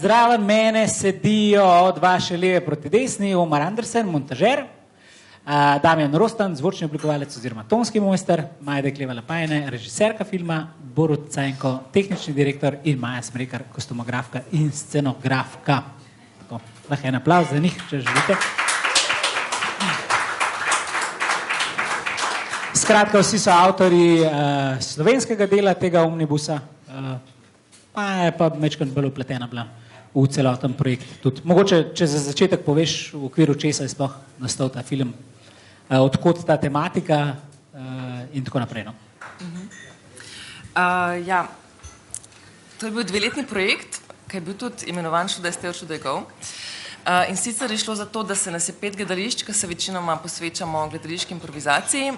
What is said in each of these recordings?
Zraven mene sedijo od vaše leve proti desni Omar Andersen, montažer, Damjan Rostan, zvočni oblikovalec oziroma tonski mojster, Majda Kleva-Lapajne, režiserka filma, Borut Cajnko, tehnični direktor in Maja Smrekar, kostumografka in scenografka. Tako, lahko en aplavz za njih, če želite. Skratka, vsi so avtori slovenskega dela tega omnibusa, pa je pa mečkrat bolj upletena bila v celoten projekt tudi. Mogoče, če za začetek poveš, v okviru česa je sploh nastal ta film, odkot ta tematika in tako naprej. No? Ja, to je bil 2-letni projekt, ki je bil tudi imenovan Should I Stay or Should I Go. In sicer je šlo za to, da se nas je 5 gledališč, ki se večinoma posvečamo gledališki improvizaciji,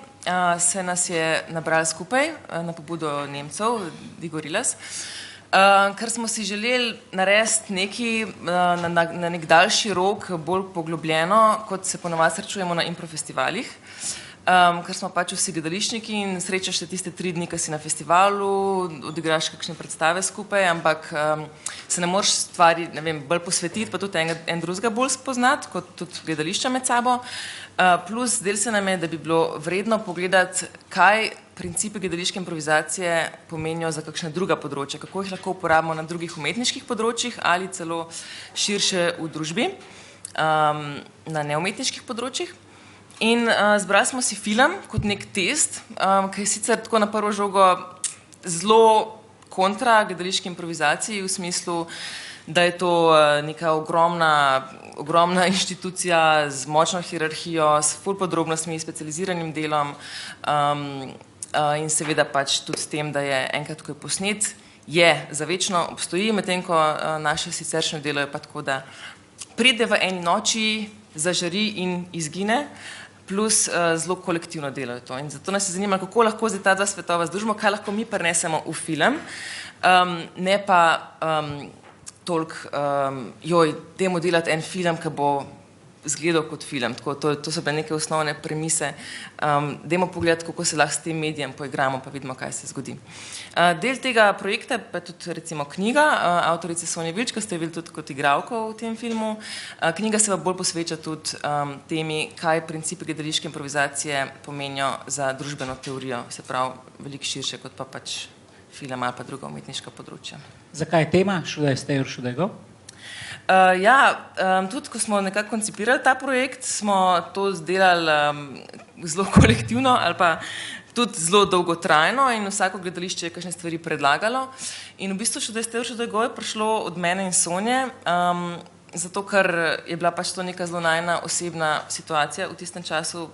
se nas je nabrali skupaj na pobudo Nemcev, Die Gorillas, ker smo si želeli narediti nekaj na nek daljši rok, bolj poglobljeno, kot se ponavadi srečujemo na improfestivalih, ker smo pač vsi gledališčniki in srečaš se tiste 3 dni, ki si na festivalu, odigraš kakšne predstave skupaj, ampak se ne moreš stvari, ne vem, bolj posvetiti, pa tudi en drugega bolj spoznati, kot tudi gledališča med sabo. Plus del se nam je, da bi bilo vredno pogledati, kaj principi gledališke improvizacije pomenijo za kakšne druga področja, kako jih lahko uporabimo na drugih umetniških področjih ali celo širše v družbi, na neumetniških področjih. In zbrali smo si film kot nek test, ki je sicer tako na prvo žogo zelo kontra gledališki improvizaciji, v smislu, da je to neka ogromna inštitucija z močno hierarhijo, s ful podrobnostmi, specializiranim delom in seveda pač tudi s tem, da je enkrat, ko je posnet, je zavečno obstoji, medtem ko naše siceršnje delo je pa tako, da pride v eni noči, zažari in izgine, plus zelo kolektivno delo je to. In zato nas je zanimalo, kako lahko zdaj ta dva svetova združimo, kaj lahko mi prinesemo v film, ne pa toliko, dajmo delati en film, ki bo izgledal kot film. Tako, to so bile neke osnovne premise. Dajmo pogledati, kako se lahko s tem medijem poigramo, pa vidimo, kaj se zgodi. Del tega projekta pa je tudi recimo knjiga avtorice Sonje Vilč, ki ste jo videli tudi kot igralko v tem filmu. Knjiga se pa bolj posveča tudi temi, kaj principi gledališke improvizacije pomenijo za družbeno teorijo, se pravi veliko širše kot pa pač film ali pa druga umetniška področja. Zakaj je tema Should I Stay or Should I Go? Tudi ko smo nekako koncipirali ta projekt, smo to delali zelo kolektivno ali pa tudi zelo dolgotrajno in vsako gledališče je kakšne stvari predlagalo. In v bistvu Should I Stay or Should I Go je prišlo od mene in Sonje, zato ker je bila pač to neka zelo najina osebna situacija v tistem času,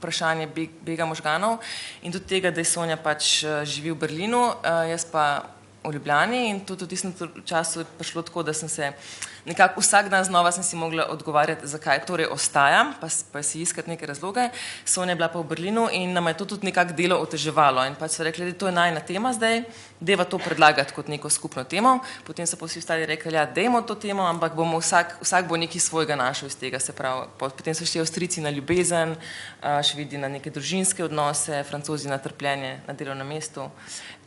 vprašanje bega možganov in tudi tega, da je Sonja pač živi v Berlinu, jaz pa v Ljubljani in tudi v tistem času je prišlo tako, da sem se nekako vsak dan znova sem si mogla odgovarjati, zakaj torej ostajam, pa si iskati neke razloge. Sonja je bila pa v Berlinu in nam je to tudi nekako delo oteževalo in pač so rekli, da to je najina tema zdaj, dajva to predlagati kot neko skupno temo. Potem so pa vsi ostali rekli, ja, dajmo to temo, ampak bomo vsak bo nekaj svojega našel iz tega, se pravi. Potem so šli Avstrijci na ljubezen, Švedi na neke družinske odnose, Francozi na trpljenje na delovnem mestu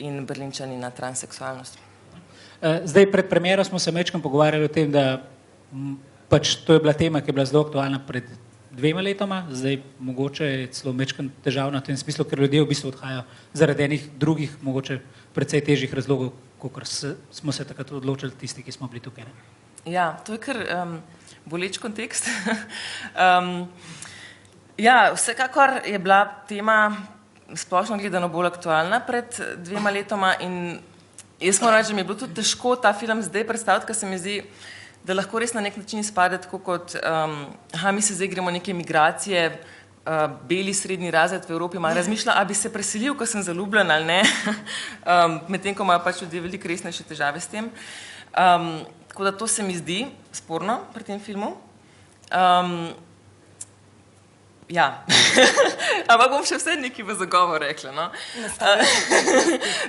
in Berlinčani na transseksualnost. Zdaj, pred premiero smo se mečkam pogovarjali o tem, da pač to je bila tema, ki je bila zelo aktualna pred 2 letoma, zdaj mogoče je celo mečkam težavna v tem smislu, ker ljudje v bistvu odhajajo zaradi enih drugih, mogoče precej težjih razlogov, kakor smo se takrat odločili tisti, ki smo bili tukaj. Ne? Ja, to je kar boleč kontekst. Ja, vsekakor je bila tema splošno gledano bolj aktualna pred 2 letoma in jaz moram reči, da mi je bilo tudi težko ta film zdaj predstaviti, ker se mi zdi, da lahko res na nek način izpade tako kot, mi se zdaj gremo neke migracije, beli srednji razred v Evropi malo razmišlja, a bi se preselil, ko sem zaljubljen ali ne, medtem ko imajo pač ljudje veliko resnejše težave s tem. Tako da to se mi zdi sporno pri tem filmu. Ja, ampak bom še vse nekaj v zagovor rekla, no?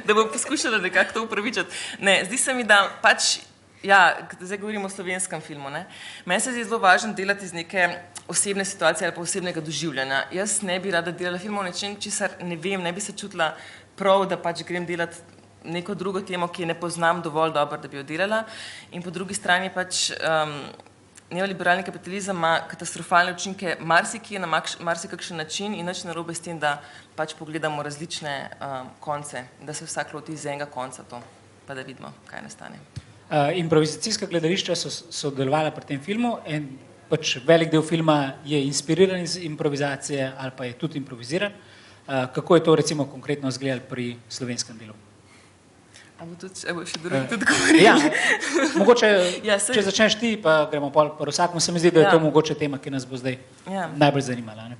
Da bom poskušala nekako to upravičati. Ne, zdi se mi, da pač, ja, zdaj govorimo o slovenskem filmu, ne? Meni se zdi zelo važno delati iz neke osebne situacije ali pa osebnega doživljanja. Jaz ne bi rada delala filmov o nečem, česar ne vem, ne bi se čutila prav, da pač grem delati neko drugo temo, ki ne poznam dovolj dobro, da bi jo delala. In po drugi strani pač neoliberalni kapitalizem ima katastrofalne učinke marsikje na marsikakšen način in nič narobe s tem, da pač pogledamo različne konce, da se vsak loti iz enega konca to, pa da vidimo, kaj nastane. Improvizacijska gledališča so sodelovala pri tem filmu in pač velik del filma je inspiriran iz improvizacije ali pa je tudi improviziran. Kako je to recimo konkretno izgledalo pri slovenskem delu? A bo še drugi tudi govorili? Ja, mogoče, če začneš ti, pa gremo po vsakmu, se mi zdi, da je to mogoče tema, ki nas bo zdaj najbolj zanimala. Ne?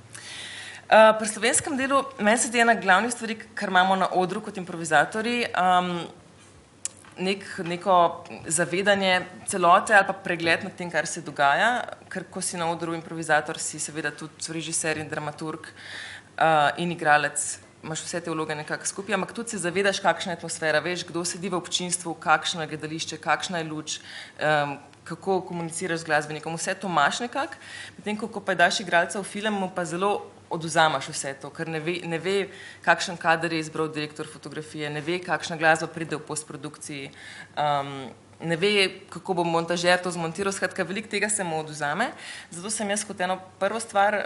Pri slovenskem delu, meni se zdi ena glavnih stvari, kar imamo na odru kot improvizatorji, neko zavedanje celote ali pa pregled nad tem, kar se dogaja, ker ko si na odru improvizator, si seveda tudi režiser in dramaturg in igralec, imaš vse te vloge nekako skupaj, ampak tudi se zavedaš, kakšna je atmosfera, veš, kdo sedi v občinstvu, kakšno je gledališče, kakšna je luč, kako komuniciraš z glasbenikom, vse to imaš nekako, medtem ko pa daš igralca v film, mu pa zelo odvzamaš vse to, ker ne ve, kakšen kader je izbral direktor fotografije, ne ve, kakšna glasba pride v postprodukciji, ne ve, kako bo montažer to zmontiral, skratka, veliko tega se mu odvzame. Zato sem jaz kot eno prvo stvar,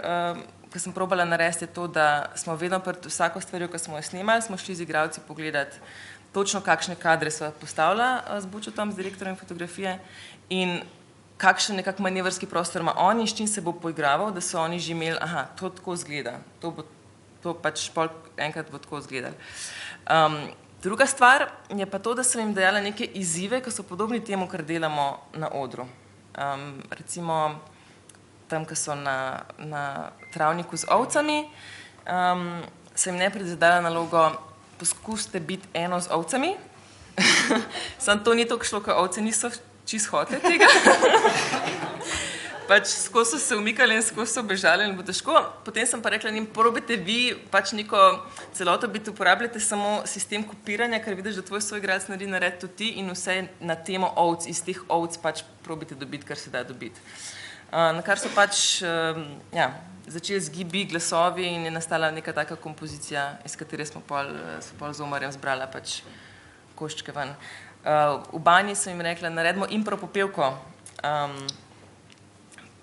ki sem probala narediti, je to, da smo vedno pred vsako stvarjo, ki smo jo snemali, smo šli z igralci pogledati točno, kakšne kadre so postavila z Bučotom, z direktorjem fotografije in kakšen nekak manevrski prostor ima on in s čim se bo poigraval, da so oni že imeli, aha, to tako izgleda, to pač enkrat bo tako izgledalo. Druga stvar je pa to, da sem jim dajala neke izzive, ki so podobni temu, kar delamo na odru. Recimo tam, ki so na travniku z ovcami, sem jim najprej zadala nalogo, poskusite biti eno z ovcami, samo to ni toliko šlo, ker ovce niso čisto hotele tega. Pač skozi so se umikali in skozi so bežali in bo težko. Potem sem pa rekla njim, probajte vi pač neko celoto biti, uporabljate samo sistem kopiranja, ker vidiš, da tvoj soigralec naredi tudi ti in vse na temo ovc, iz teh ovc pač probajte dobiti, kar se da dobiti. Na kar so pač začeli z gibi, glasovi in je nastala neka taka kompozicija, iz katere smo pol z Omarjem zbrala pač koščke ven. V banji sem jim rekla, naredimo impro popevko.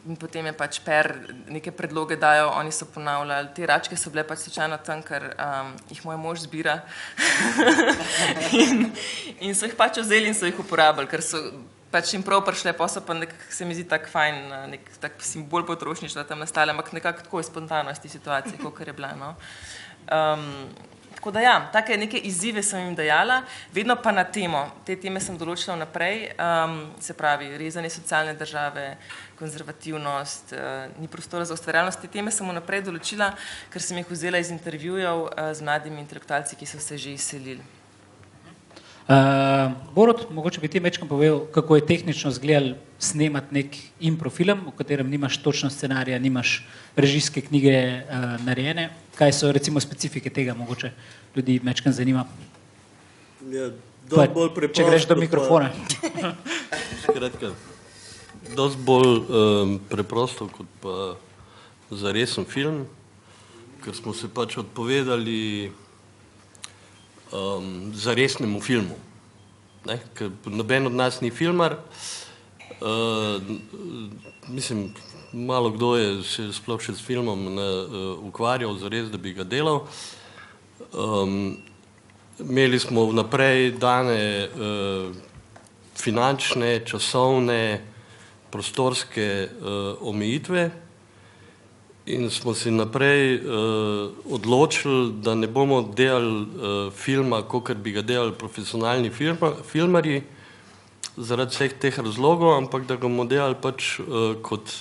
In potem je pač Per neke predloge dajo, oni so ponavljali, te račke so bile pač slučajno tam, ker jih moj mož zbira. in so jih pač vzeli in so jih uporabili, ker so pač jim prav prišle, pa so pa se mi zdi tak fajn, nek tak simbol potrošništva tam nastale, ampak nekako tako je spontano iz te situacije, kakor je bila, no. Tako da ja, take neke izzive sem jim dajala, vedno pa na temo. Te teme sem določila vnaprej, se pravi, rezanje socialne države, konzervativnost, ni prostora za ustvarjalnost. Te teme sem vnaprej določila, ker sem jih vzela iz intervjujev z mladimi intelektualci, ki so se že izselili. Borut, mogoče bi ti večkrat povedal, kako je tehnično izgledal snemati nek improfilm, v katerem nimaš točno scenarija, nimaš režijske knjige narejene. Kaj so recimo specifike tega, mogoče ljudi večkrat zanima? Ja, če greš do mikrofona. Skratka, dosti bolj preprosto kot pa za resen film, ker smo se pač odpovedali za resnemu filmu. Ker noben od nas ni filmar, mislim, malo kdo je se sploh še s filmom ukvarjal zares, da bi ga delal. Imeli smo vnaprej dane finančne, časovne, prostorske omejitve in smo se naprej odločili, da ne bomo delali filma, kakor bi ga delali profesionalni filmarji, zaradi vseh teh razlogov, ampak da ga bomo delali pač kot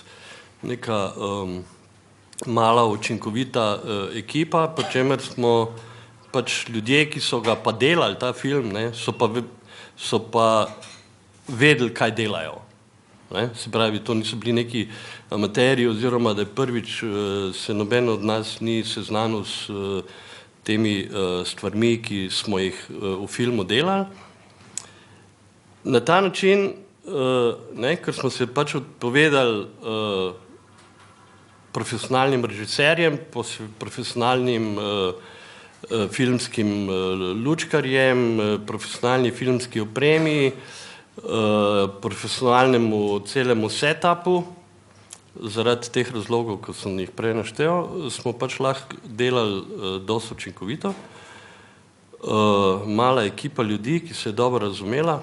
neka mala učinkovita ekipa, pri čemer smo pač ljudje, ki so ga pa delali, ta film, so pa vedeli, kaj delajo. Se pravi, to niso bili neki amaterji oziroma, da je prvič se noben od nas ni seznanil s temi stvarmi, ki smo jih v filmu delali. Na ta način, ker smo se pač odpovedali profesionalnim režiserjem, profesionalnim filmskim lučkarjem, profesionalni filmski opremi, profesionalnemu celemu setupu. Zaradi teh razlogov, ko sem jih prej naštel, smo pač lahko delali dosti učinkovito. Mala ekipa ljudi, ki se je dobro razumela.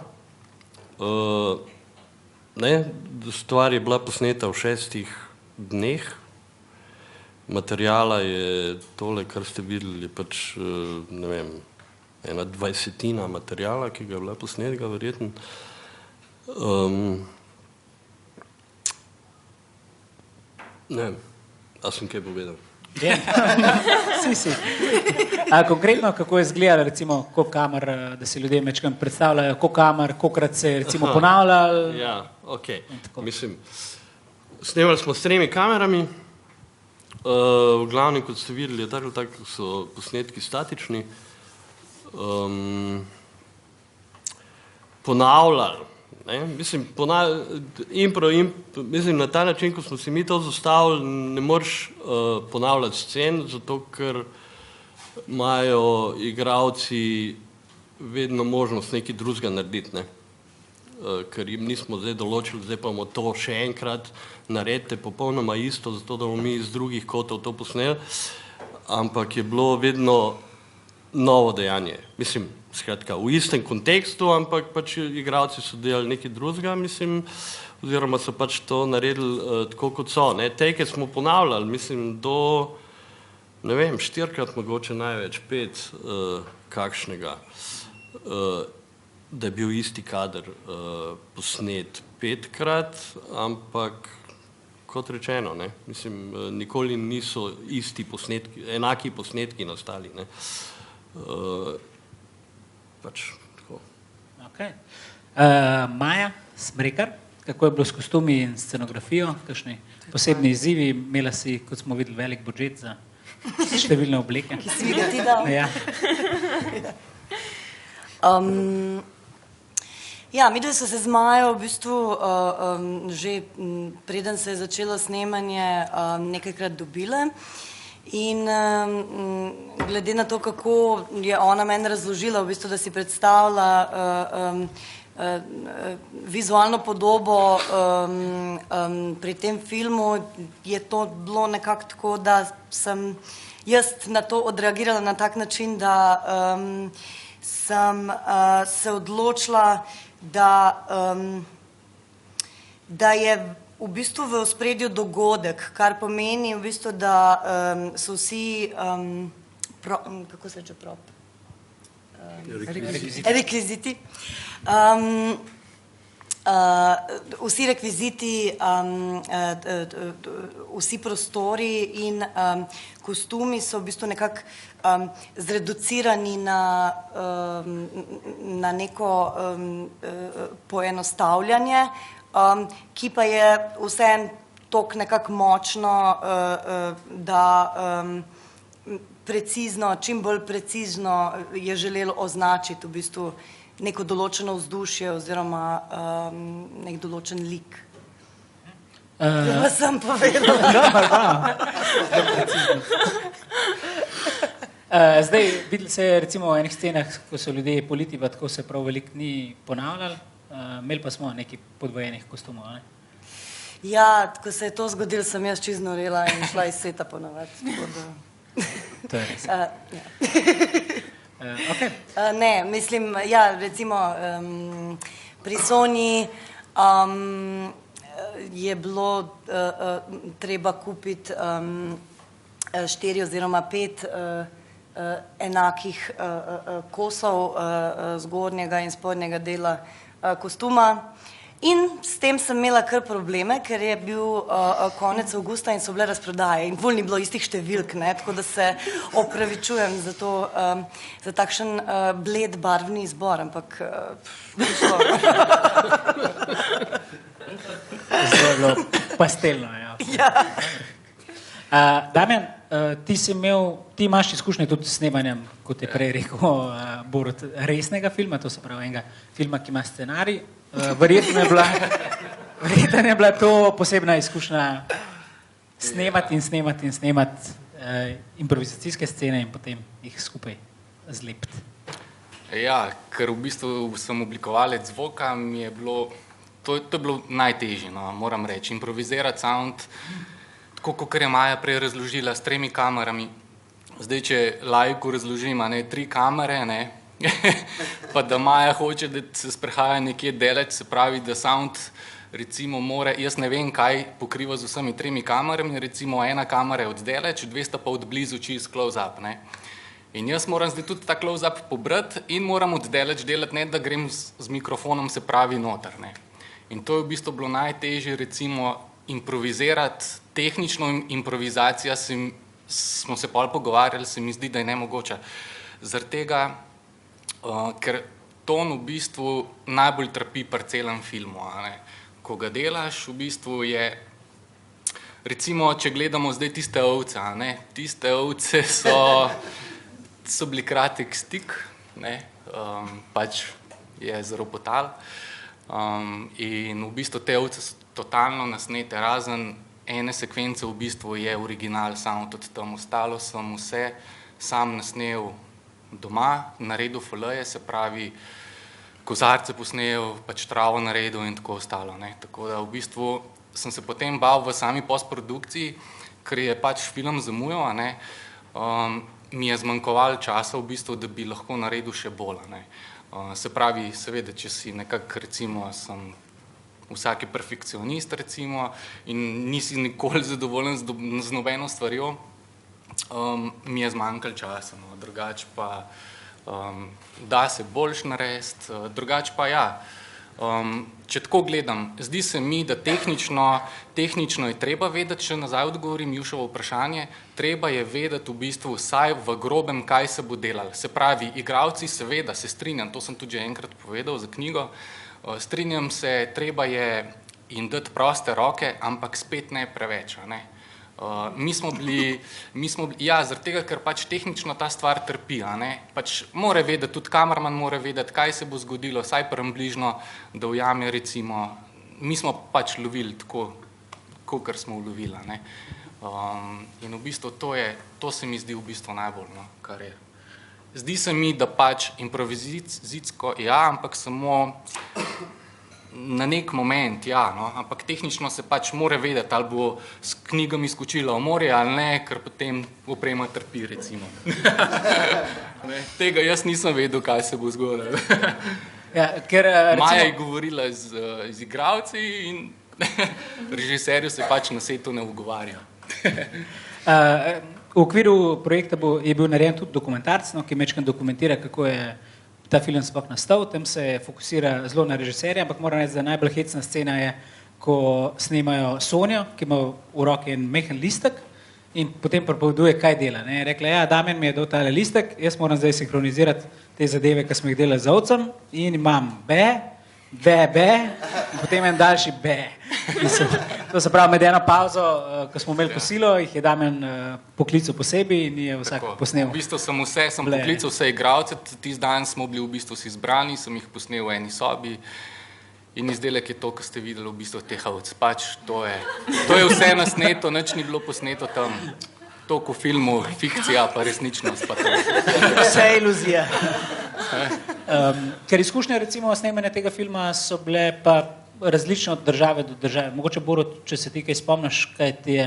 Stvar je bila posneta v 6 dneh. Materijala je tole, kar ste videli, je pač, ne vem, 1/20 materijala, ki ga je bila posnetega, verjetno. Ne vem, a sem kaj povedal? Si. Konkretno, kako je izgledalo, recimo, koliko kamer, da si ljudje večkrat predstavljajo, koliko kamer, kolikrat se je recimo ponavljalo? Ja, ok. Mislim, snemali smo s 3 kamerami. V glavnem, kot ste videli, je tako so posnetki statični. Ponavljali. Mislim, mislim, na ta način, ko smo si mi to zastavili, ne moreš ponavljati scen, zato ker imajo igralci vedno možnost nekaj drugega narediti, ne? Ker jim nismo zdaj določili, zdaj pa bomo to še enkrat naredite popolnoma isto, zato da bomo mi iz drugih kotov to posneli, ampak je bilo vedno novo dejanje. Mislim, skratka, v istem kontekstu, ampak pač igralci so delali nekaj drugega, mislim, oziroma so pač to naredili tako, kot so. Take smo ponavljali, mislim, do, ne vem, 4krat, mogoče največ, 5 kakšnega, da je bil isti kader posnet 5krat, ampak kot rečeno, ne, mislim, nikoli niso isti posnetki, enaki posnetki nastali, ne. Pač tako. Okay. Maja Smrekar, kako je bilo s kostumi in scenografijo, kakšni posebni izzivi, imela si, kot smo videli, velik budžet za številne obleke. Ki si ga ti dal. Ja. Ja, midve so se z Majo v bistvu že preden se je začelo snemanje nekajkrat dobile. In glede na to, kako je ona meni razložila, v bistvu, da si predstavlja vizualno podobo pri tem filmu, je to bilo nekako tako, da sem jaz na to odreagirala na tak način, da sem se odločila, da je v bistvu v ospredju dogodek, kar pomeni v bistvu, da so vsi, kako se reče prop? Rekviziti. Vsi rekviziti, vsi prostori in kostumi so v bistvu nekako zreducirani na neko poenostavljanje, ki pa je vseeno toliko nekako močno, da precizno, čim bolj precizno je želelo označiti v bistvu neko določeno vzdušje oziroma nek določen lik. Da sem povedala. Zdaj, videli se je recimo v enih scenah, ko so ljudje politi, pa tako se prav veliko ni ponavljali, imeli pa smo nekaj podvojenih kostumov, ne? Ja, ko se je to zgodilo, sem jaz čisto znorela in šla iz sveta ponavljati. To je res. Okay. Ne, mislim, ja, recimo pri Sonji je bilo treba kupiti 4 oziroma 5 enakih kosov zgornjega in spodnjega dela kostuma. In s tem sem imela kar probleme, ker je bil konec avgusta in so bile razprodaje in bolj ni bilo istih številk, ne, tako da se opravičujem za to, za takšen bled barvni izbor, ampak Zelo pastelno, ja. Damjan, ti imaš izkušnje tudi s snemanjem, kot je prej rekel Borut, resnega filma, to se pravi enega filma, ki ima scenarij. Verjetno je bila to posebna izkušnja snemati improvizacijske scene in potem jih skupaj zlepiti? Ja, ker v bistvu sem oblikovalec zvoka, mi je bilo, to je bilo najtežje, no, moram reči. Improvizirati sound, tako kot je Maja prej razložila, s 3 kamerami. Zdaj, če laiku razložim, 3 kamere, ne, pa da Maja hoče, da se sprehaja nekje deleč, se pravi, da sound recimo more, jaz ne vem, kaj pokriva z vsemi 3 kamerami, recimo 1 kamera je od deleč, 200 pa od blizu čist close-up, ne. In jaz moram zdaj tudi ta close-up pobrati in moram od deleč delati, ne da grem z mikrofonom, se pravi, noter, ne. In to je v bistvu bilo najtežje, recimo, improvizirati, tehnično improvizacija, smo se pol pogovarjali, se mi zdi, da je nemogoče. Zaradi tega, ker ton v bistvu najbolj trpi pri celem filmu, ne. Ko ga delaš, v bistvu je, recimo, če gledamo zdaj tiste ovce, ne, tiste ovce so bili kratek stik, ne, pač je zaropotal, in v bistvu te ovce so totalno nasnete, razen ene sekvence v bistvu je original sound od tam, ostalo sem vse sam nasnel doma, naredil FL-je, se pravi, kozarce posnel, pač travo naredil in tako ostalo, ne. Tako da v bistvu sem se potem bal v sami postprodukciji, ker je pač film zamujal, ne, mi je zmanjkovalo časa v bistvu, da bi lahko naredil še bolj, ne. Se pravi, seveda, če si nekako, recimo, sem vsak je perfekcionist, recimo, in nisi nikoli zadovoljen z nobeno stvarjo, mi je zmanjkalo časa, no, drugače pa da se boljš narediti, drugače pa ja, če tako gledam, zdi se mi, da tehnično je treba vedeti, če nazaj odgovorim Jušovo vprašanje, treba je vedeti v bistvu vsaj v grobem, kaj se bo delalo. Se pravi, igralci seveda se strinjam, to sem tudi že enkrat povedal za knjigo, strinjam se, treba je jim dati proste roke, ampak spet ne preveč, ne. Mi smo bili, ja, zaradi tega, ker pač tehnično ta stvar trpi, ne, pač mora vedeti, tudi kamerman mora vedeti, kaj se bo zgodilo, vsaj približno, da ujame, recimo, mi smo pač lovili tako, kakor smo ulovili, ne. In v bistvu to se mi zdi v bistvu najbolj, no, kar je. Zdi se mi, da pač improvizacijsko, ja, ampak samo na nek moment, ja, no, ampak tehnično se pač mora vedeti, ali bo s knjigami skočila v morje ali ne, ker potem oprema trpi, recimo. Tega jaz nisem vedel, kaj se bo zgodilo. Ja, ker, recimo... Maja je govorila z igralci in režiserju se pač na setu ne ugovarja. V okviru projekta je bil narejen tudi dokumentarc, no, ki majčkeno dokumentira, kako je ta film sploh nastal, tam se fokusira zelo na režiserja, ampak moram reči, da najbolj hecna scena je, ko snemajo Sonjo, ki ima v roki en mehen listek in potem pripoveduje, kaj dela. Ne. Rekla, ja, Damjan mi je dal tale listek, jaz moram zdaj sinhronizirati te zadeve, ki smo jih delali z ovcem in imam be, in potem en daljši be. To se pravi, med eno pauzo, ko smo imeli kosilo, jih je Damjan poklical posebej in je vsak posnel. V bistvu sem poklical vse igralce, tisti dan smo bili v bistvu vsi zbrani, sem jih posnel v eni sobi in izdelek je to, kar ste videli v bistvu teh ovc. Pač to je vse nasneto, nič ni bilo posneto tam. Toliko v filmu, fikcija pa resničnost. Pa vse iluzija. Ker izkušnje recimo snemanja tega filma so bile pa različne od države do države. Mogoče, Borut, če se ti kaj spomniš, kaj ti je.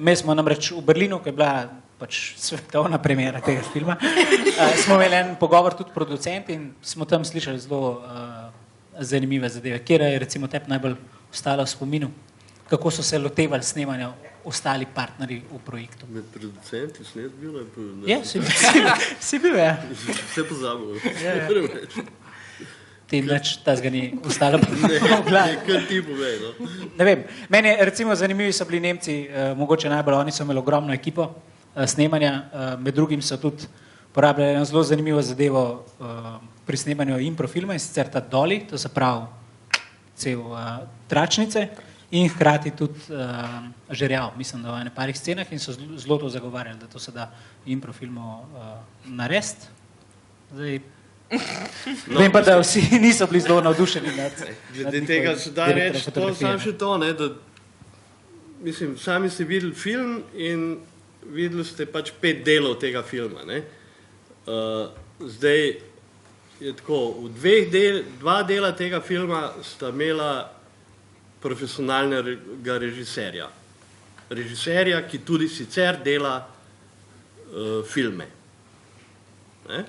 Mi smo namreč v Berlinu, ki je bila pač svetovna premiera tega filma, smo imeli en pogovor tudi producenti in smo tam slišali zelo zanimive zadeve. Kjer je recimo tebi najbolj ostalo v spominu? Kako so se lotevali snemanja ostali partnerji v projektu? Med producenti snet bil? Ja, si bil, ja. Vse pozabil. Ti nič tazga ni ostalo. Kar ti povej, no. Ne vem, meni recimo zanimivi so bili Nemci, mogoče najbolj, oni so imeli ogromno ekipo snemanja, med drugim so tudi porabljali eno zelo zanimivo zadevo pri snemanju improfilma in sicer ta doli, to se pravi cel tračnice in hkrati tudi žerjav, mislim, da v ene parih scenah in so zelo to zagovarjali, da to se da improfilmo narediti. Zdaj, vem pa, da vsi niso bili zelo navdušeni nad glede tega se da reči, to sam še to, ne, da mislim, sami ste videli film in videli ste pač 5 delov tega filma. Ne? Zdaj je tako, dva dela tega filma sta imela profesionalnega režiserja. Režiserja, ki tudi sicer dela filme. Ne?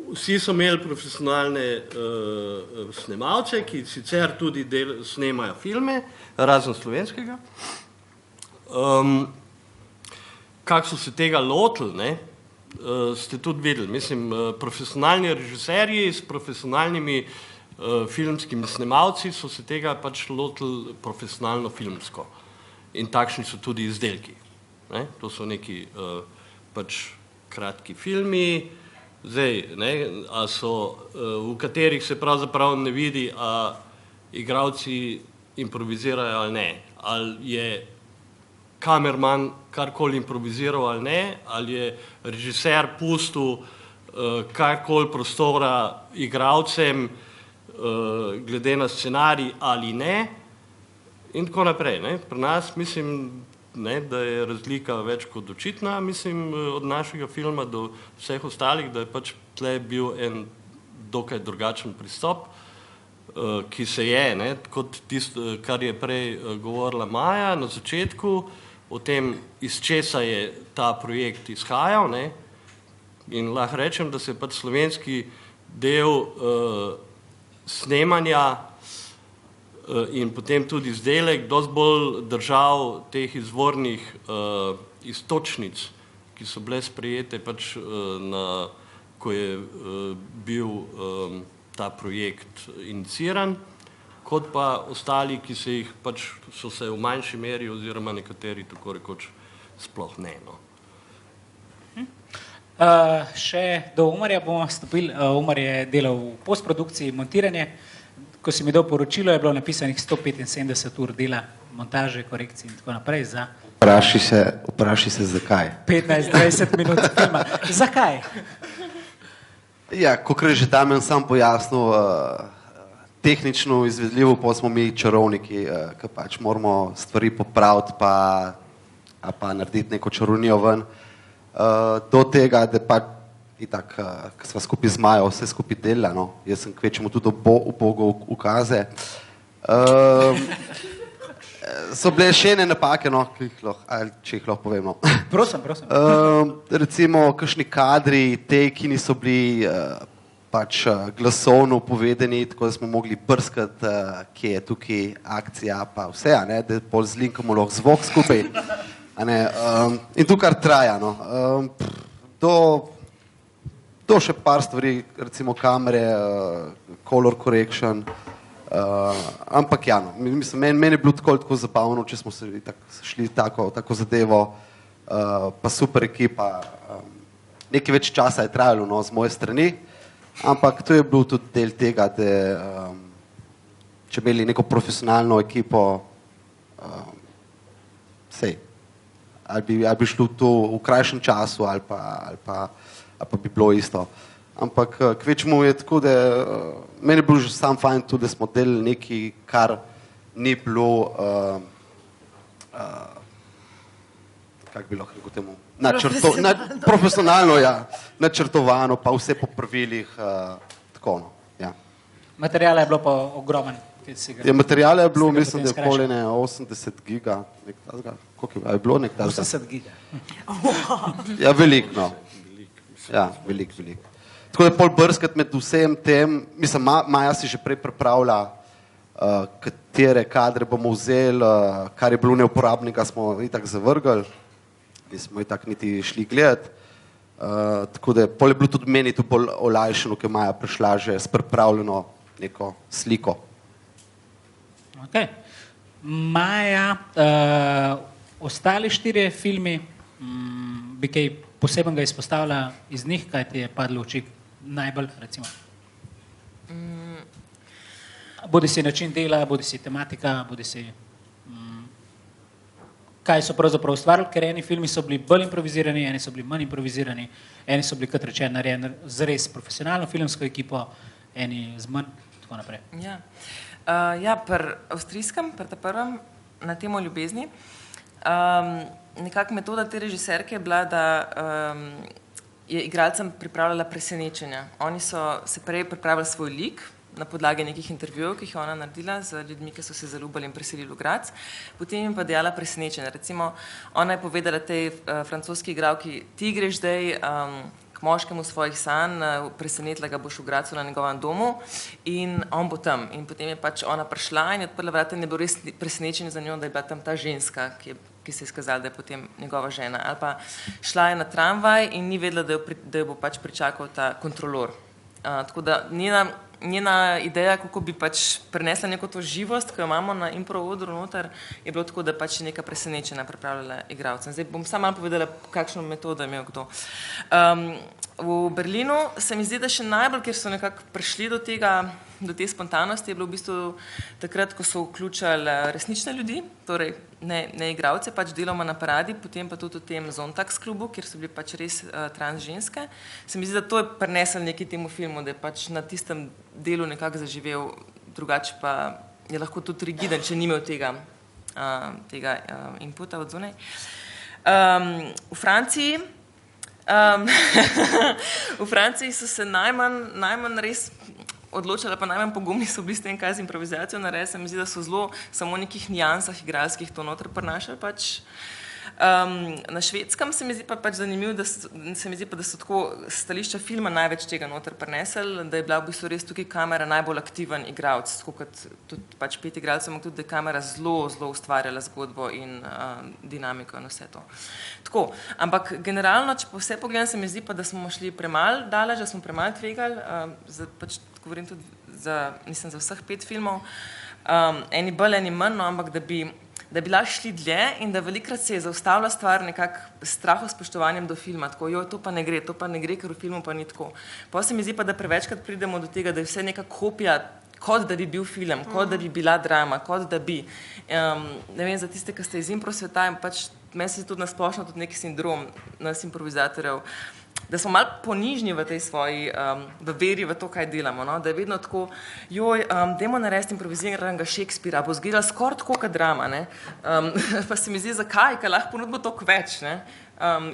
Vsi so imeli profesionalne snemalce, ki sicer tudi snemajo filme, razen slovenskega. Kako so se tega lotili, ne? Ste tudi videli. Mislim, profesionalni režiserji s profesionalnimi filmskimi snemalci so se tega pač lotili profesionalno filmsko. In takšni so tudi izdelki. Ne? To so neki pač kratki filmi, zdaj, ne, v katerih se pravzaprav ne vidi, a igralci improvizirajo ali ne, ali je kamerman karkoli improviziral ali ne, ali je režiser pustil karkoli prostora igralcem glede na scenarij ali ne in tako naprej. Ne. Pri nas mislim, ne, da je razlika več kot očitna, mislim, od našega filma do vseh ostalih, da je pač tle bil en dokaj drugačen pristop, ki se je, ne, kot tisto, kar je prej govorila Maja na začetku, o tem, iz česa je ta projekt izhajal, ne, in lahko rečem, da se je pač slovenski del snemanja in potem tudi izdelek dosti bolj držal teh izvornih iztočnic, ki so bile sprejete pač ko je bil ta projekt iniciran, kot pa ostali, ki se jih pač so se v manjši meri oziroma nekateri tako rekoč sploh ne. No. Še do Umarja bomo stopili. Umar je delal v postprodukciji, montiranje. Ko si mi dal poročilo, je bilo napisanih 175 ur dela, montaže, korekcij in tako naprej za... Vpraši se zakaj. 15-20 minut filma. Zakaj? Ja, kakor je že Damjan sam pojasnil, tehnično izvedljivo, pa smo mi čarovniki, ki pač moramo stvari popraviti pa narediti neko čarovnijo ven. Do tega, da pač itak, ko sva skupaj z Majo vse skupaj dela, no, jaz sem kvečemu tudi ubogal ukaze. So bile še ene napake, no, če jih lahko povem. No. Prosim. Recimo, kakšni kadri, ki niso bili pač glasovno povedani, tako da smo mogli brskati, kje je tukaj akcija, pa vse, a ne, da bolj zlinkamo lahko zvok skupaj. A ne, in tu kar traja, no. To še par stvari, recimo kamere, color correction, ampak ja, no, mislim, meni je bilo tako zabavno, če smo se šli tako zadevo, pa super ekipa, nekaj več časa je trajalo, no, z moje strani, ampak to je bil tudi del tega, da če imeli neko profesionalno ekipo, ali bi šlo to v krajšem času, ali pa bi bilo isto. Ampak kvečemu je tako, da meni je bilo že sam fajn tudi, da smo delali nekaj, kar ni bilo kako bi lahko rekel temu, profesionalno, ja, načrtovano, pa vse po pravilih, tako, no, ja. Materijala je bilo pa ogromen. Materijala je bilo, mislim, da je poljene 80 giga, koliko je bilo nekdaj? 80 giga. Ja, veliko, no. Ja, veliko. Tako da pol brskati med vsem tem, mislim, Maja si že prej pripravlja, katere kadre bomo vzeli, kar je bilo neuporabnega, smo itak zavrgli, nismo itak niti šli gledati, tako da pol je bilo tudi meni tu bolj olajšano, ker Maja prišla že s pripravljeno neko sliko. Ok. Maja, ostali 4 filmi, bi kaj posebnega izpostavila iz njih, kaj ti je padlo v oči najbolj, recimo? Bodi si način dela, bodi si tematika, bodi si kaj so pravzaprav ustvarili, ker eni filmi so bili bolj improvizirani, eni so bili manj improvizirani, eni so bili, kot rečeno, narejeni z res profesionalno filmsko ekipo, eni z manj, tako naprej. Ja, pri avstrijskem, pri ta prvem, na temo ljubezni, nekako metoda te režiserke je bila, da je igralcem pripravljala presenečenja. Oni so se prej pripravili svoj lik na podlagi nekih intervjujev, ki jih je ona naredila z ljudmi, ki so se zaljubili in preselili v Graz. Potem jim pa dejala presenečenja. Recimo, ona je povedala tej francoski igralki, ti greš zdaj k moškemu svojih sanj, presenetila ga boš v Gracu na njegovem domu in on bo tam. In potem je pač ona prišla in je odprla vrata in je bilo res presenečenje za njo, da je bila tam ta ženska, ki se je izkazala, da je potem njegova žena. Ali pa šla je na tramvaj in ni vedela, da jo bo pač pričakal ta kontrolor. Tako da njena ideja, kako bi pač prenesla neko to živost, ki jo imamo na improv odru noter, je bilo tako, da pač neka presenečenja pripravljala igralcem. Zdaj bom samo malo povedala, kakšno metodo je imel kdo. V Berlinu se mi zdi, da še najbolj, kjer so nekako prišli do te spontanosti, je bilo v bistvu takrat, ko so vključali resnične ljudi, torej ne igralce, pač deloma na paradi, potem pa tudi v tem Zontags klubu, kjer so bili pač res trans ženske. Se mi zdi, da to je prinesel neki temu filmu, da je pač na tistem delu nekako zaživel, drugače pa je lahko tudi rigiden, če ni imel tega inputa od zunaj. V Franciji v Franciji so se najmanj res odločali, pa najmanj pogumni so bili s tem, kaj z improvizacijo naredili. Se mi zdi, da so zelo samo v nekih nijansah igralskih to noter prinašali pač. Na Švedskem se mi zdi pa pač zanimivo, da so tako stališča filma največ tega noter prinesli, da je bila v bistvu res tukaj kamera najbolj aktiven igralec, tako kot tudi pač 5 igralcev, ampak tudi, da je kamera zelo ustvarjala zgodbo in dinamiko in vse to. Tako, ampak generalno, če pa vse pogledam, se mi zdi pa, da smo šli premalo daleč, da smo premalo tvegali, pač govorim tudi za vseh 5 filmov, eni bolj, eni manj, no, ampak da bi lahko šli dlje in da velikrat se je zaustavila stvar nekako s strahospoštovanjem do filma, tako, to pa ne gre, ker v filmu pa ni tako. Pa se mi zdi pa, da prevečkrat pridemo do tega, da je vse neka kopija, kot da bi bil film, kot da bi bila drama, kot da bi, ne vem, za tiste, ki ste iz impro sveta, pač meni se tudi nasplošno tudi neki sindrom nas improvizatorjev, da smo malo ponižni v tej svoji, v veri v to, kaj delamo, no? Da je vedno tako, dajmo narediti improviziranega Shakespearea, bo izgledala skoraj tako kot drama, ne? Pa se mi zdi, zakaj, ker lahko ponudimo toliko več, ne?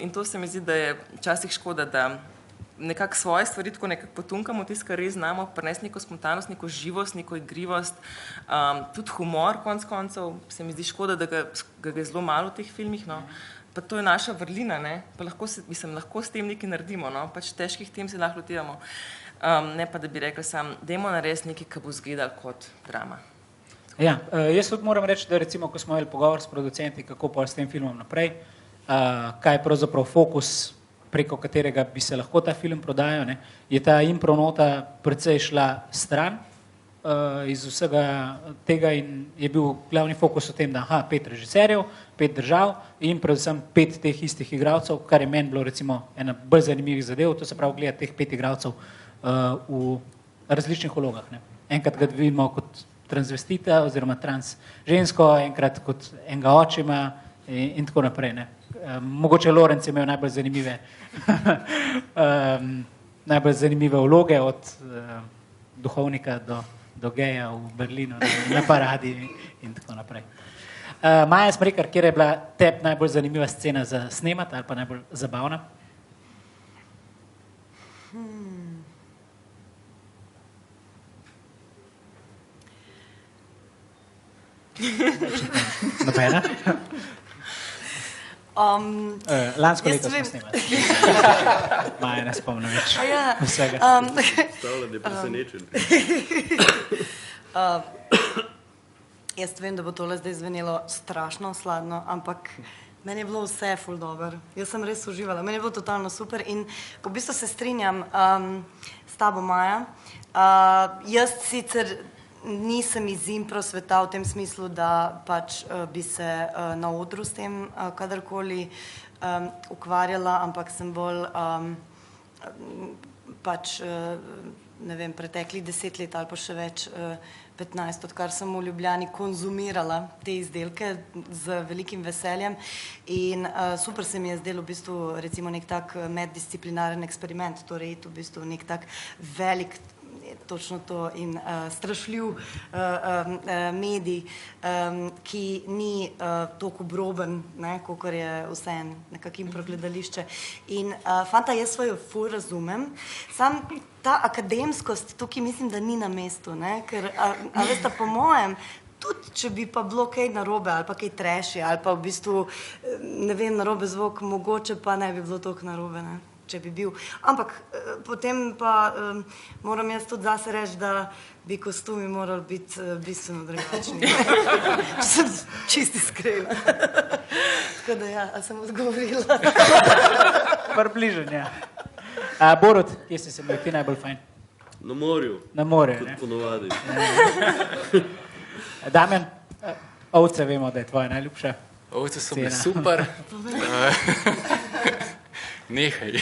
In to se mi zdi, da je včasih škoda, da nekako svoje stvari tako nekako potunkamo, tisto, kar res znamo, prinesti neko spontanost, neko živost, neko igrivost, tudi humor, konec koncev, se mi zdi škoda, da ga je zelo malo v teh filmih, no? Pa to je naša vrlina, ne? Pa lahko s tem nekaj naredimo, no? Pač težkih tem se lahko lotivamo. Ne pa, da bi rekla sam, dajmo narediti nekaj, ki bo izgledal kot drama. Ja, jaz tudi moram reči, da recimo, ko smo imeli pogovor s producenti, kako pa s tem filmom naprej, kaj je pravzaprav fokus, preko katerega bi se lahko ta film prodajal, ne, je ta impro nota precej šla stran iz vsega tega in je bil glavni fokus v tem, da 5 režiserjev, 5 držav in predvsem 5 teh istih igralcev, kar je meni bilo recimo ena bolj zanimivih zadev, to se pravi gledati teh 5 igralcev v različnih vlogah. Ne. Enkrat ga vidimo kot transvestita oziroma trans žensko, enkrat kot enega očima in tako naprej. Ne. Mogoče Lorenz je imel najbolj zanimive vloge od duhovnika do geja v Berlinu, na paradi in tako naprej. Maja Smrekar, kjer je bila tebi najbolj zanimiva scena za snemati ali pa najbolj zabavna? Nobena? Lansko leto smo snemali. Maja ne spomnim več vsega. Stavljanje presenečenj. Jaz vem, da bo tole zdaj zvenelo strašno sladno, ampak meni je bilo vse ful dobro. Jaz sem res uživala, meni je bilo totalno super in v bistvu se strinjam s tabo, Maja. Jaz sicer nisem iz impro sveta v tem smislu, da pač bi se na odru s tem kadarkoli ukvarjala, ampak sem bolj pač, ne vem, preteklih 10 let ali pa še več, 15, odkar sem v Ljubljani konzumirala te izdelke z velikim veseljem in super se mi je zdelo v bistvu recimo nek tak meddisciplinaren eksperiment, torej v bistvu nek tak velik točno to in strašljiv medij, ki ni toliko obroben, kakor je vseeno nekakim gledališče. In fanta, jaz svojo ful razumem, sam ta akademskost tukaj mislim, da ni na mestu, ker, a veste, po mojem, tudi če bi pa bilo kaj narobe ali pa kaj treši ali pa v bistvu, ne vem, narobe zvok, mogoče pa ne bi bilo toliko narobe, če bi bil. Ampak potem pa moram jaz tudi zase reči, da bi kostumi morali biti bistveno drugačni. Če sem čisti iskrena. Tako da ja, ali sem odgovorila? Približen, ja. Borut, kje si se bil ti najbolj fajn? Na morju. Na morju, kot ponovadi. Damjan, ovce vemo, da je tvoja najljubša. Ovce so bili super. Nehaj.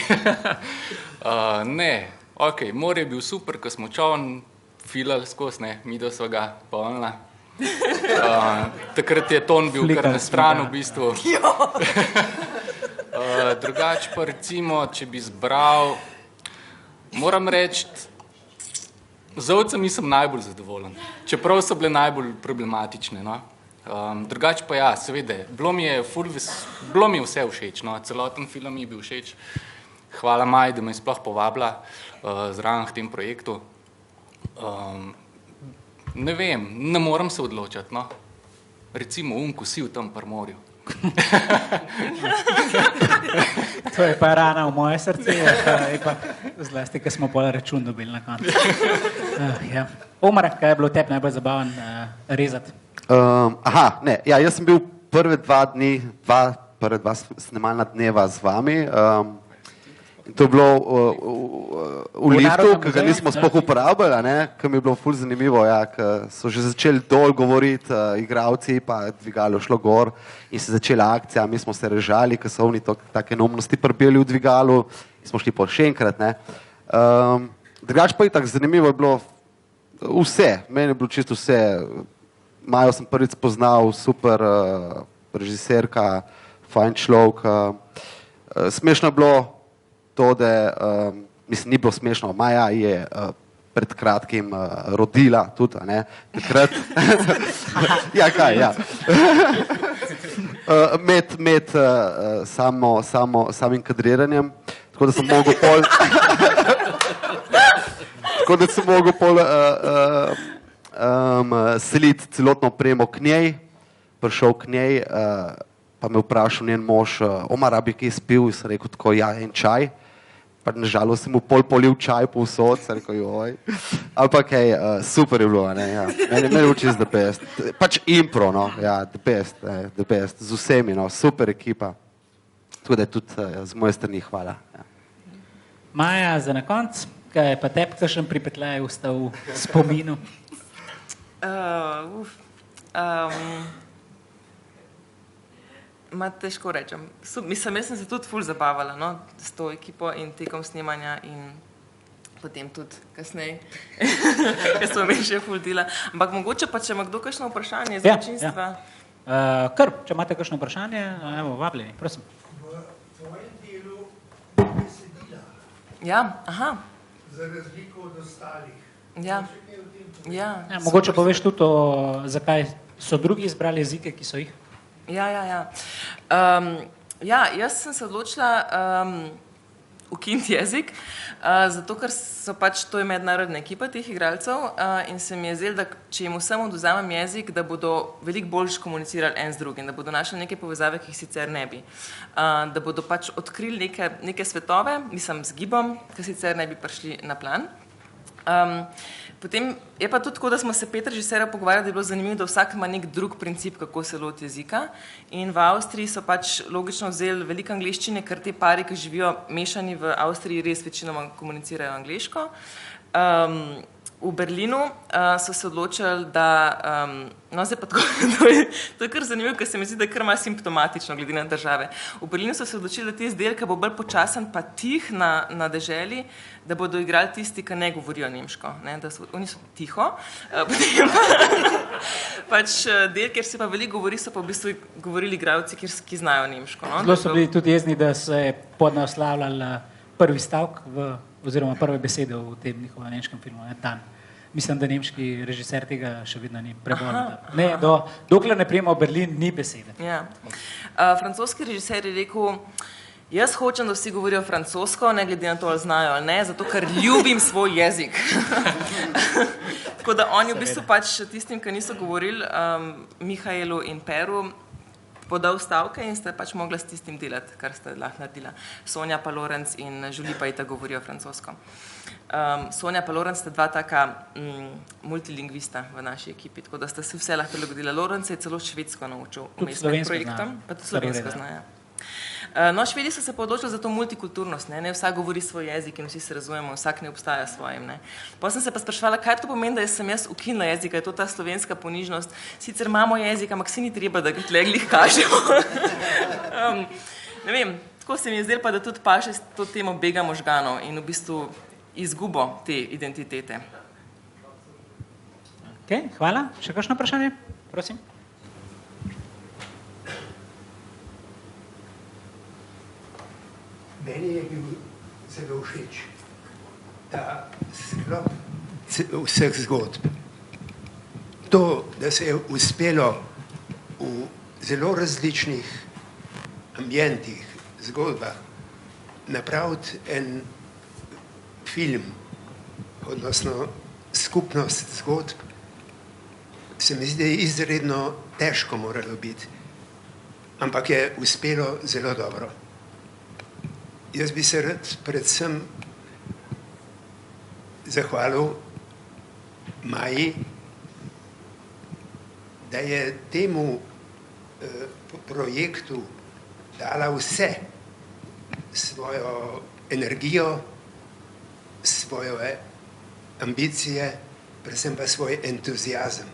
Ne, ok, morje je bil super, ko smo čovn filali skozi, midva sva ga polnila. Takrat je ton bil kar na stran v bistvu. Drugače pa recimo, če bi zbral, moram reči, z ovcem nisem najbolj zadovoljen, čeprav so bile najbolj problematične. Drugače pa ja, seveda, bilo mi je vse všeč, celoten film mi je bil všeč. Hvala Maji, da me je sploh povabila zraven k tem projektu. Ne vem, ne moram se odločati, recimo kosi v tem primorju. To je pa rana v moje srce, zlasti, ker smo pol račun dobili na koncu. Omar, kaj je bilo tebi najbolj zabaven rezati? Jaz sem bil prve dva snemalna dneva z vami. In to je bilo v liftu, ki ga nismo sploh uporabljali, ki mi je bilo ful zanimivo, ker so že začeli dol govoriti igralci, pa dvigalo šlo gor in se začela akcija, mi smo se režali, ker so oni take neumnosti prbeli v dvigalu in smo šli pol še enkrat. Drugače pa je tako zanimivo je bilo vse, meni je bilo čisto vse. Majo sem prvič spoznal, super režiserka, fajn človek. Smešno je bilo to, da, mislim, ni bilo smešno, Maja je pred kratkim rodila tudi, takrat. Ja, kaj, ja. Med samim kadriranjem, tako da sem mogel pol seliti celotno opremo k njej, prišel k njej, pa me vprašal njen mož, Omar, bi kaj spil, in sem rekel tako, ja, en čaj, pa nažalost sem mu polil čaj povsod, sem rekel, joj, ampak super je bilo, meni je čisto the best, pač impro, the best, z vsemi, super ekipa, tako da je tudi z moje strani hvala. Maja, za na konc, kaj je pa tebi kakšen pripetljaj ustal v spominu? Težko rečem. Mislim, jaz sem se tudi ful zabavala s to ekipo in tekom snemanja in potem tudi kasneje, ker smo imeli še ful dela. Ampak mogoče pa, če ima kdo kakšno vprašanje za občinstva? Kar, če imate kakšno vprašanje, evo, vabljeni, prosim. V tvojem delu besedila. Ja, aha. Za razliko od ostalih. Ja. Mogoče poveš tudi, zakaj so drugi izbrali jezike, ki so jih? Ja, jaz sem se odločila ukiniti jezik, zato ker so pač to je mednarodna ekipa teh igralcev in se mi je zdelo, da če jim vsem odvzamem jezik, da bodo veliko bolj komunicirali en z drugim, da bodo našli neke povezave, ki jih sicer ne bi. Da bodo pač odkrili neke svetove, mislim, z gibom, ki sicer ne bi prišli na plan. Potem je pa tudi tako, da smo se 5 režiserjev pogovarjali, da je bilo zanimivo, da vsak ima nek drug princip, kako se loti jezika. In v Avstriji so pač logično vzeli veliko angleščine, ker te pari, ki živijo mešani v Avstriji, res večinoma komunicirajo angleško. V Berlinu so se odločili, da, zdaj pa tako, to je kar zanimivo, ker se mi zdi, da je kar malo simptomatično glede na države. V Berlinu so se odločili, da te izdelke bo bolj počasen pa tih na deželi, da bodo igrali tisti, ki ne govorijo nemško, oni so tiho, potem pač del, kjer se pa veliko govori, so pa v bistvu govorili igralci, ki znajo nemško. Zelo so bili tudi jezni, da se je podnaslavljal prvi stavek v oziroma prve besede v tem njihovem nemškem filmu, ne, Dan. Mislim, da nemški režiser tega še vedno ni prebolel. Ne, dokler ne prijemo v Berlin, ni besede. Ja. Francoski režiser je rekel, jaz hočem, da vsi govorijo francosko, ne glede na to, ali znajo ali ne, zato ker ljubim svoj jezik. Tako da on je v bistvu pač tistim, ki niso govorili, Mihaelu in Peru, podal stavke in sta pač mogla s tistim delati, kar sta lahko naredila. Sonja pa Lorenz in Julie pa itak govorijo francosko. Sonja pa Lorenz sta dva taka multilingvista v naši ekipi, tako da sta se vse lahko prilagodila. Lorenz je celo švedsko naučil vmes med projektom, pa tudi slovensko znajo. No, Švedi so se pa odločili za to multikulturnost, ne vsak govori svoj jezik in vsi se razumemo, vsak ne obstaja svojim. Potem sem se pa spraševala, kaj to pomeni, da sem jaz ukinila jezika, je to ta slovenska ponižnost. Sicer imamo jezik, ampak si ni treba, da ga tleglih kažemo. Ne vem, tako se mi je zdelo pa, da tudi paše s to temo bega možganov in v bistvu izgubo te identitete. Okay, hvala. Še kakšno vprašanje? Prosim. Meni je bil zelo všeč ta sklop vseh zgodb. To, da se je uspelo v zelo različnih ambijentih, zgodbah, napraviti en film, odnosno skupnost zgodb, se mi zdi izredno težko moralo biti, ampak je uspelo zelo dobro. Jaz bi se rad predvsem zahvalil Maji, da je temu projektu dala vse svojo energijo, svoje ambicije, predvsem pa svoj entuziazem.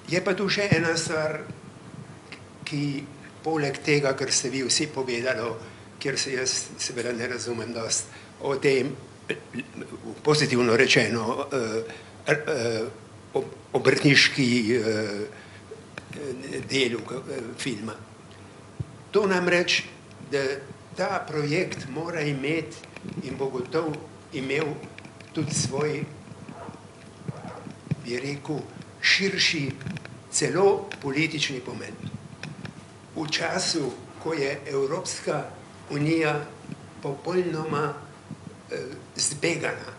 Je pa tu še ena stvar, ki poleg tega, kar ste vi vsi povedali, kjer se jaz seveda ne razumem dost o tem, pozitivno rečeno, obrtniški delu filma. To namreč, da ta projekt mora imeti in bo gotov imel tudi svoj, bi rekel, širši, celo politični pomen. V času, ko je Evropska unija popolnoma zbegana,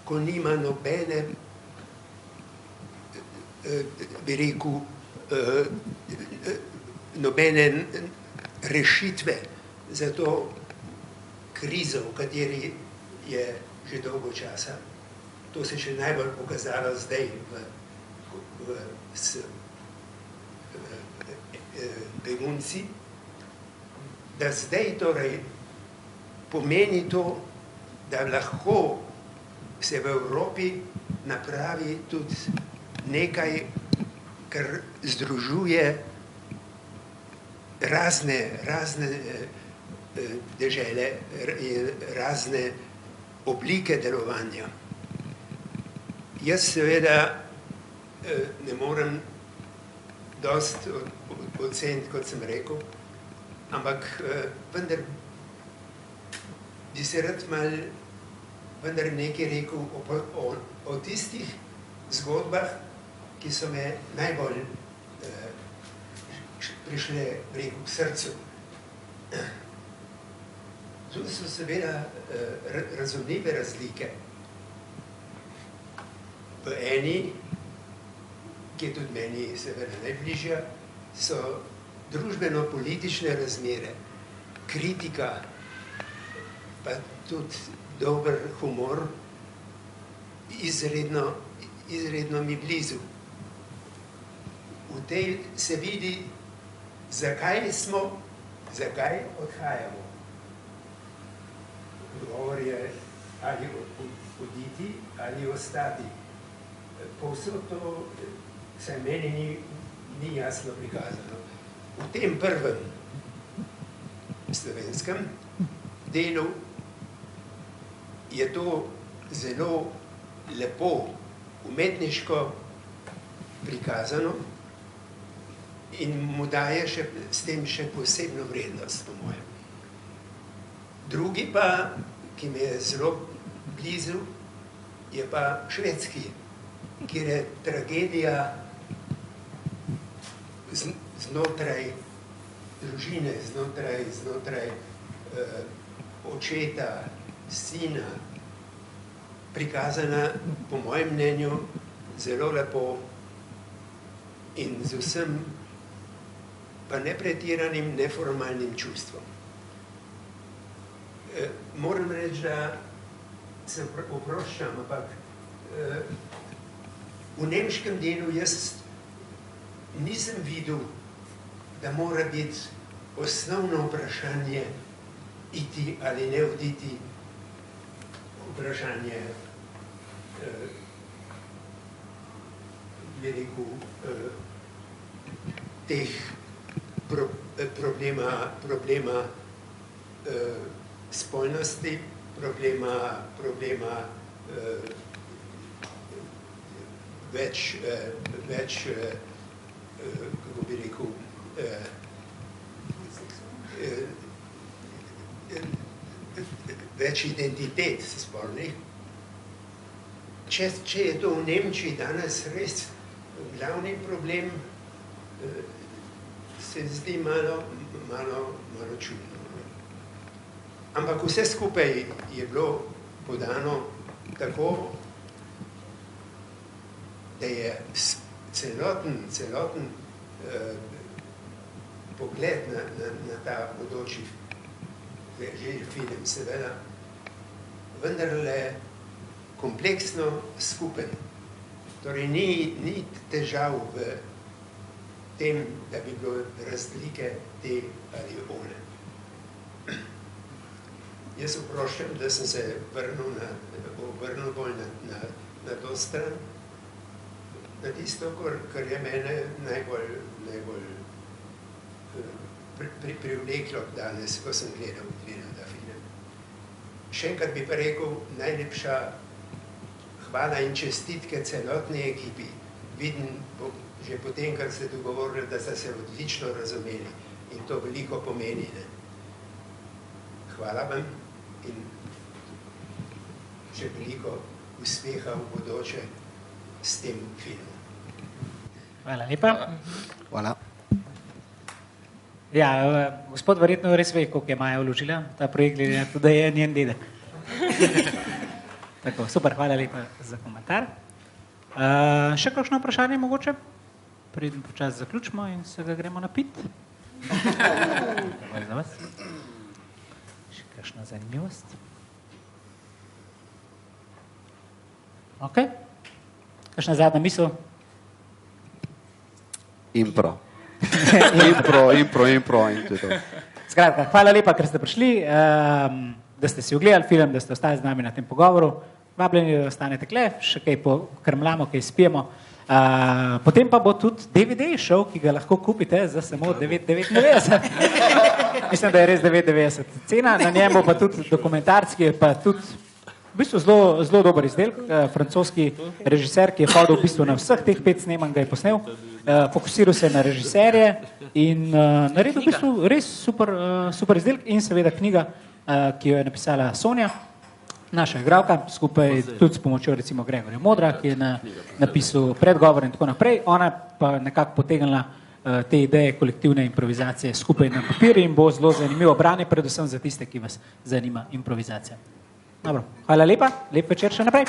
ko nima nobene, bi rekel, nobene rešitve za to krizo, v kateri je že dolgo časa. To se še najbolj pokazalo zdaj s begunci, da zdaj torej pomeni to, da lahko se v Evropi napravi tudi nekaj, kar združuje razne dežele in razne oblike delovanja. Jaz seveda ne morem dost oceniti, kot sem rekel, ampak vendar bi se rad mal vendar nekaj rekel o tistih zgodbah, ki so me najbolj prišle preko k srcu. Tu so seveda razumljive razlike. V eni, ki je tudi meni seveda najbližja, so družbeno-politične razmere, kritika, pa tudi dober humor, izredno mi blizu. V tej se vidi, zakaj odhajamo. Odgovor je ali oditi ali ostati. Povsod to se meni ni jasno prikazano. V tem prvem slovenskem delu je to zelo lepo, umetniško prikazano in mu daje s tem še posebno vrednost, po mojem. Drugi pa, ki mi je zelo blizu, je pa švedski, kjer je tragedija znotraj družine, znotraj očeta, sina, prikazana, po mojem mnenju, zelo lepo in z vsem pa nepretiranim, neformalnim čustvom. Moram reči, da se oproščam, ampak v nemškem delu jaz nisem videl, da mora biti osnovno vprašanje iti ali ne oditi, vprašanje teh problema spolnosti, problema več, kako bi rekel, več identitet spolnih. Če je to v Nemčiji danes res glavni problem, se zdi malo čudno. Ampak vse skupaj je bilo podano tako, da je celoten pogled na ta bodoči film seveda vendarle kompleksno skupen. Torej ni težav v tem, da bi bilo razlike te ali one. Jaz oproščam, da sem se obrnil bolj na to stran, na tisto, kar je mene najbolj privleklo danes, ko sem gledal ta film. Še enkrat bi pa rekel, najlepša hvala in čestitke celotni ekipi. Vidim že potem, kar ste dogovorili, da ste se odlično razumeli in to veliko pomeni. Hvala vam in še veliko uspeha v bodoče s tem filmom. Hvala lepa. Hvala. Ja, gospod verjetno res ve, koliko je Maja vložila ta projekt, glede na to, da je njen dedek. Tako, super, hvala lepa za komentar. Še kakšno vprašanje mogoče? Preden počasi zaključimo in se ga gremo napit. Hvala za vas. Še kakšna zanimivost? Ok. Kakšna zadnja misel? Impro. In to je to. Skratka, hvala lepa, ker ste prišli, da ste si ogledali film, da ste ostali z nami na tem pogovoru. Vabljeni, da ostanete kle, še kaj pokrmljamo, kaj spijemo. Potem pa bo tudi DVD šel, ki ga lahko kupite za samo 9,99. Mislim, da je res 9,90 cena. Na njem bo pa tudi dokumentarc, ki je pa tudi v bistvu zelo dober izdelek. Francoski režiser, ki je hodil v bistvu na vseh teh 5 snemanj, ga je posnel. Fokusiral se na režiserje in naredil v bistvu res super izdelek in seveda knjiga, ki jo je napisala Sonja, naša igralka, skupaj tudi s pomočjo recimo Gregorja Modra, ki je napisal predgovor in tako naprej. Ona pa nekako potegnila te ideje kolektivne improvizacije skupaj na papir in bo zelo zanimivo branje, predvsem za tiste, ki vas zanima improvizacija. Dobro, hvala lepa, lep večer še naprej.